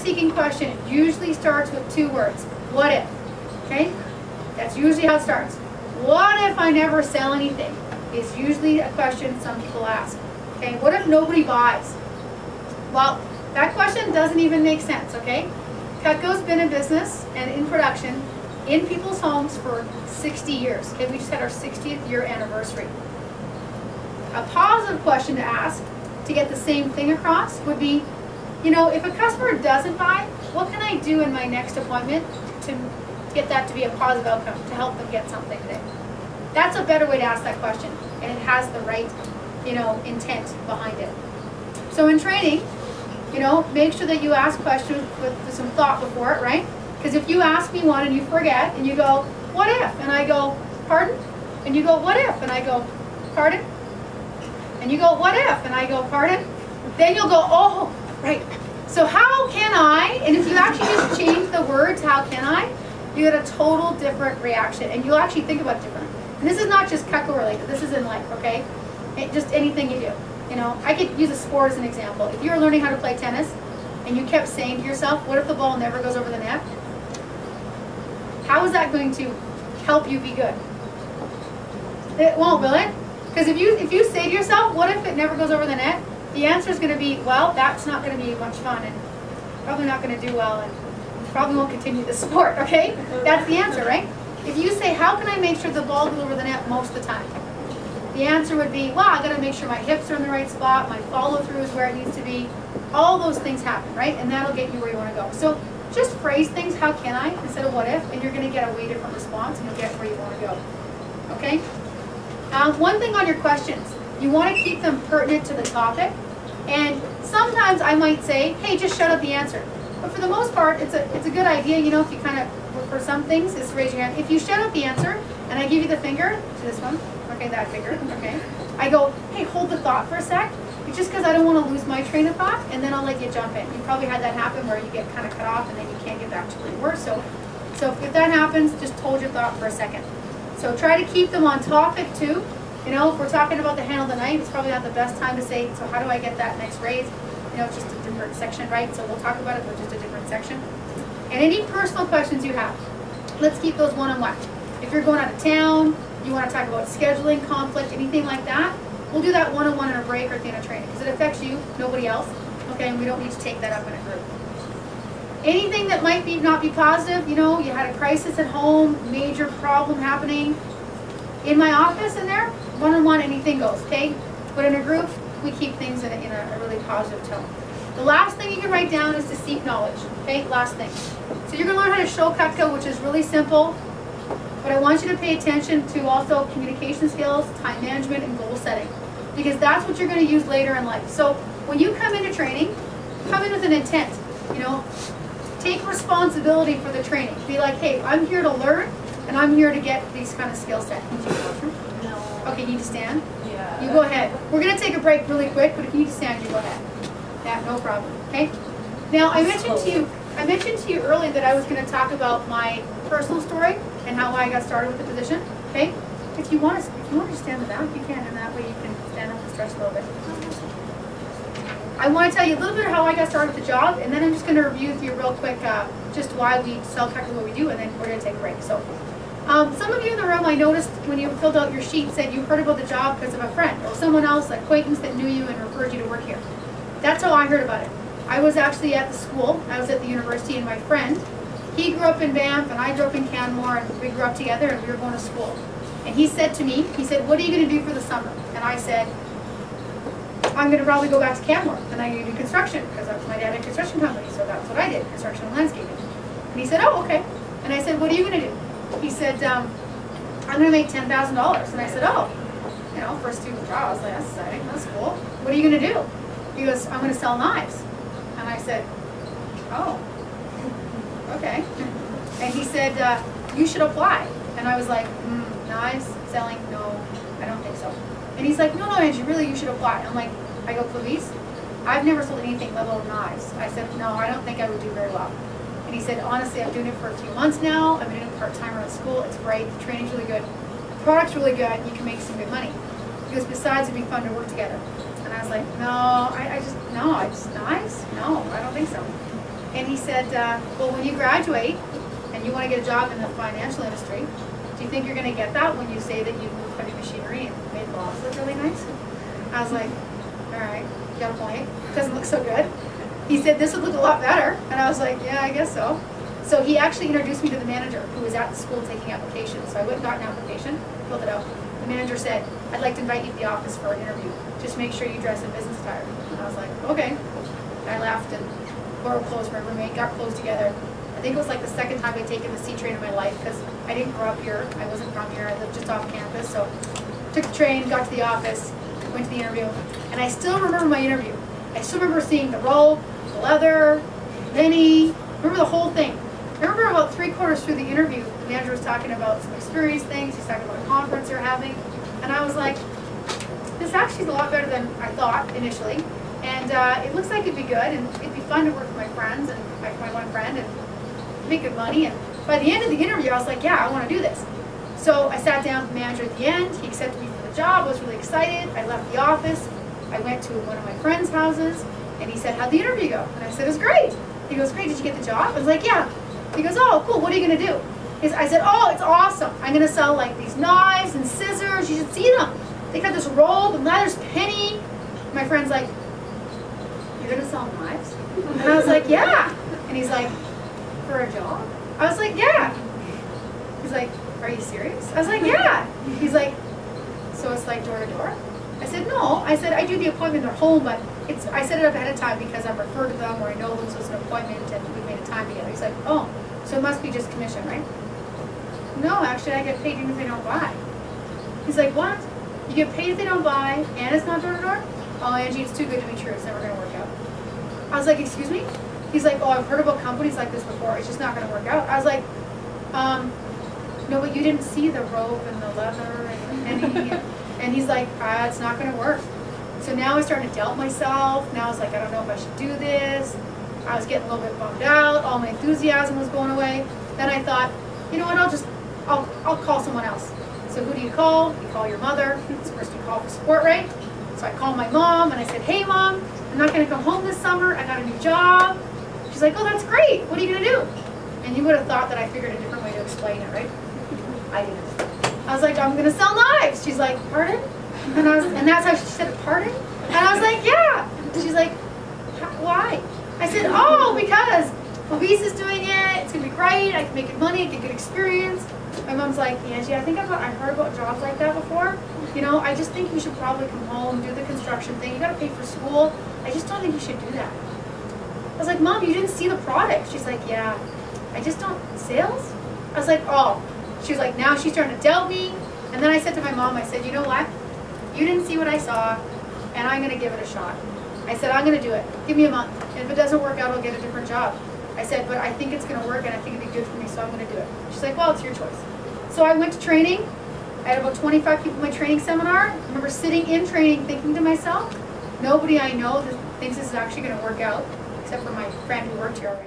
seeking question usually starts with two words. What if? Okay? That's usually how it starts. What if I never sell anything? Is usually a question some people ask. Okay? What if nobody buys? Well, that question doesn't even make sense, okay? Cutco's been in business and in production in people's homes for 60 years. Okay? We just had our 60th year anniversary. A positive question to ask to get the same thing across would be, you know, if a customer doesn't buy, what can I do in my next appointment to get that to be a positive outcome, to help them get something today? That's a better way to ask that question, and it has the right, you know, intent behind it. So in training, you know, make sure that you ask questions with some thought before it, right? Because if you ask me one and you forget, and you go, what if? And I go, pardon? And you go, what if? And I go, pardon? And you go, what if? And I go, pardon? Then you'll go, oh, right. So how can I? And if you actually just change the words, how can I? You get a total different reaction, and you'll actually think about it different. And this is not just Cutco related. This is in life, okay? Just anything you do. You know, I could use a sport as an example. If you were learning how to play tennis, and you kept saying to yourself, what if the ball never goes over the net? How is that going to help you be good? It won't, will it? Because if you say to yourself, what if it never goes over the net? The answer is going to be, well, that's not going to be much fun, and probably not going to do well, and probably won't continue the sport, okay? That's the answer, right? If you say, how can I make sure the ball goes over the net most of the time? The answer would be, well, I got to make sure my hips are in the right spot, my follow through is where it needs to be. All those things happen, right? And that'll get you where you want to go. So just phrase things, how can I, instead of what if, and you're going to get a way different response, and you'll get where you want to go. Okay? One thing on your questions, you want to keep them pertinent to the topic. And sometimes I might say, hey, just shout out the answer. But for the most part, it's a good idea, you know, if you kind of, for some things, is raise your hand. If you shout out the answer, and I give you the finger, to this one, okay, that finger, okay. I go, hey, hold the thought for a sec. It's just because I don't want to lose my train of thought, and then I'll let you jump in. You probably had that happen where you get kind of cut off, and then you can't get back to where you were. So if that happens, just hold your thought for a second. So try to keep them on topic too. You know, if we're talking about the handle of the knife, it's probably not the best time to say, so how do I get that next raise? You know, it's just a different section, right? So we'll talk about it, but just a different section. And any personal questions you have, let's keep those one-on-one. If you're going out of town, you want to talk about scheduling, conflict, anything like that, we'll do that one-on-one in a break or at the end of training, because it affects you, nobody else, okay, and we don't need to take that up in a group. Anything that might not be positive, you know, you had a crisis at home, major problem happening. In my office in there, one-on-one, anything goes, okay? But in a group, we keep things in a really positive tone. The last thing you can write down is to seek knowledge, okay? Last thing. So you're going to learn how to show Cutco, which is really simple, but I want you to pay attention to also communication skills, time management, and goal setting, because that's what you're going to use later in life. So when you come into training, come in with an intent, you know? Take responsibility for the training. Be like, hey, I'm here to learn, and I'm here to get these kind of skill set. Can you take a motion? No. Okay, you need to stand? Yeah. You go ahead. We're going to take a break really quick, but if you need to stand, you go ahead. Yeah, no problem. Okay? Now, I mentioned to you earlier that I was going to talk about my personal story and how I got started with the position. Okay? If you want to stand in the back, you can, and that way you can stand up and stretch a little bit. I want to tell you a little bit of how I got started with the job, and then I'm just going to review with you real quick just why we sell Cutco, what we do, and then we're going to take a break. So, some of you in the room, I noticed when you filled out your sheet, said you heard about the job because of a friend or someone else, an acquaintance that knew you and referred you to work here. That's how I heard about it. I was actually at the school, I was at the university, and my friend, he grew up in Banff, and I grew up in Canmore, and we grew up together, and we were going to school. And he said to me, he said, what are you going to do for the summer? And I said, I'm going to probably go back to Canmore, and I'm going to do construction, because my dad had a construction company, so that's what I did, construction and landscaping. And he said, oh, okay. And I said, what are you going to do? He said, I'm going to make $10,000. And I said, oh, you know, first two jobs, like, that's exciting, that's cool. What are you going to do? He goes, I'm going to sell knives. And I said, oh, okay. And he said, you should apply. And I was like, knives, selling, no, I don't think so. And he's like, no, Angie, really, you should apply. I'm like, I go, please? I've never sold anything, let alone knives. I said, no, I don't think I would do very well. And he said, honestly, I'm doing it for a few months now. I'm doing it part-time at school. It's great. The training's really good. The product's really good. You can make some good money. He goes, besides, it'd be fun to work together. And I was like, no, I just, knives? No, I don't think so. And he said, well, when you graduate and you want to get a job in the financial industry, do you think you're going to get that when you say that you move heavy machinery and made laws look really nice? I was like, all right, you got a point. Doesn't look so good. He said, this would look a lot better. And I was like, yeah, I guess so. So he actually introduced me to the manager who was at the school taking applications. So I went and got an application, filled it out. The manager said, I'd like to invite you to the office for an interview. Just make sure you dress in business attire. And I was like, okay. I left and borrowed clothes from my roommate, got clothes together. I think it was like the second time I'd taken the C train in my life because I didn't grow up here. I wasn't from here. I lived just off campus. So took the train, got to the office, went to the interview. And I still remember my interview. I still remember seeing the robe, the leather, Vinny. Remember the whole thing. I remember about 3/4 through the interview, the manager was talking about some experience things. He's talking about a conference they're having. And I was like, this actually is a lot better than I thought initially. And it looks like it'd be good, and it'd be fun to work with my friends and my one friend and make good money. And by the end of the interview, I was like, yeah, I want to do this. So I sat down with the manager at the end. He accepted me for the job. I was really excited. I left the office. I went to one of my friends' houses, and he said, how'd the interview go? And I said, it was great. He goes, great, did you get the job? I was like, yeah. He goes, oh, cool, what are you going to do? I said, oh, it's awesome. I'm going to sell like these knives and scissors. You should see them. They got this robe, and now there's Penny. My friend's like, you're going to sell knives? And I was like, yeah. And he's like, for a job? I was like, yeah. He's like, are you serious? I was like, yeah. He's like, so it's like door to door? I said, no. I said, I do the appointment at home, but I set it up ahead of time because I'm referred to them or I know them, so it's an appointment and we made a time together. He's like, oh, so it must be just commission, right? No, actually, I get paid even if they don't buy. He's like, what? You get paid if they don't buy and it's not door to door? Oh, Angie, it's too good to be true. It's never going to work out. I was like, excuse me? He's like, oh, I've heard about companies like this before. It's just not going to work out. I was like, no, but you didn't see the rope and the leather and the penny. And he's like, it's not going to work. So now I started to doubt myself. Now I was like, I don't know if I should do this. I was getting a little bit bummed out. All my enthusiasm was going away. Then I thought, you know what, I'll call someone else. So who do you call? You call your mother. It's the person you call for support, right? So I called my mom and I said, hey mom, I'm not going to come home this summer. I got a new job. She's like, oh, that's great. What are you going to do? And you would have thought that I figured a different way to explain it, right? I didn't. I was like, I'm going to sell knives. She's like, pardon? And that's how she said, pardon? And I was like, yeah. She's like, why? I said, oh, because Louise is doing it. It's going to be great. I can make good money. I get good experience. My mom's like, Angie, I think I've heard about jobs like that before. You know, I just think you should probably come home, do the construction thing. You got to pay for school. I just don't think you should do that. I was like, Mom, you didn't see the product. She's like, yeah. I just don't, sales? I was like, oh. She was like, now she's trying to doubt me. And then I said to my mom, I said, you know what? You didn't see what I saw, and I'm going to give it a shot. I said, I'm going to do it. Give me a month. And if it doesn't work out, I'll get a different job. I said, but I think it's going to work, and I think it'd be good for me, so I'm going to do it. She's like, well, it's your choice. So I went to training. I had about 25 people in my training seminar. I remember sitting in training thinking to myself, nobody I know that thinks this is actually going to work out, except for my friend who worked here already.